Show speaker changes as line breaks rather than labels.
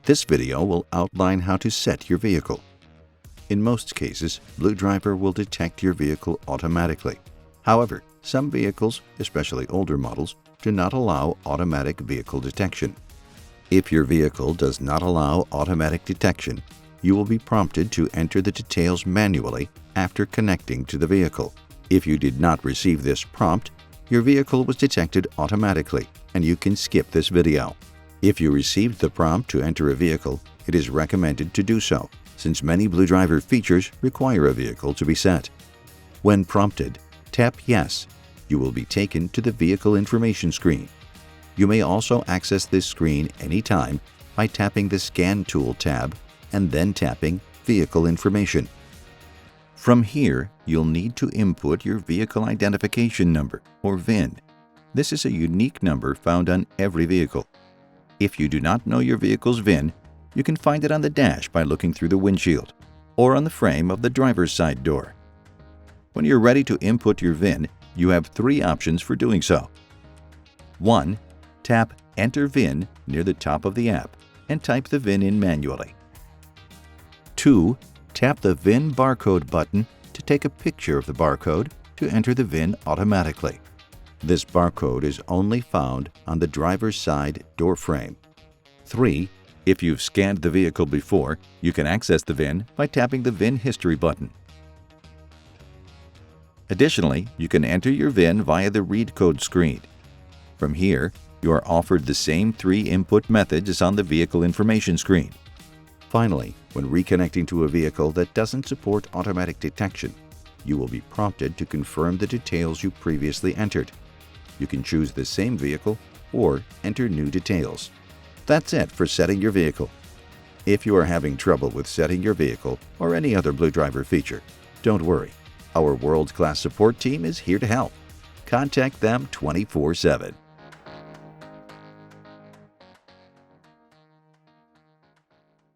This video will outline how to set your vehicle. In most cases, BlueDriver will detect your vehicle automatically. However, some vehicles, especially older models, do not allow automatic vehicle detection. If your vehicle does not allow automatic detection, you will be prompted to enter the details manually after connecting to the vehicle. If you did not receive this prompt, your vehicle was detected automatically and you can skip this video. If you received the prompt to enter a vehicle, it is recommended to do so, since many BlueDriver features require a vehicle to be set. When prompted, tap Yes. You will be taken to the vehicle information screen. You may also access this screen anytime by tapping the Scan Tool tab and then tapping Vehicle Information. From here, you'll need to input your vehicle identification number, or VIN. This is a unique number found on every vehicle. If you do not know your vehicle's VIN, you can find it on the dash by looking through the windshield or on the frame of the driver's side door. When you're ready to input your VIN, you have three options for doing so. 1. Tap Enter VIN near the top of the app and type the VIN in manually. 2. Tap the VIN barcode button to take a picture of the barcode to enter the VIN automatically. This barcode is only found on the driver's side door frame. 3. If you've scanned the vehicle before, you can access the VIN by tapping the VIN History button. Additionally, you can enter your VIN via the Read Code screen. From here, you are offered the same three input methods as on the vehicle information screen. Finally, when reconnecting to a vehicle that doesn't support automatic detection, you will be prompted to confirm the details you previously entered. You can choose the same vehicle or enter new details. That's it for setting your vehicle. If you are having trouble with setting your vehicle or any other BlueDriver feature, don't worry. Our world-class support team is here to help. Contact them 24/7.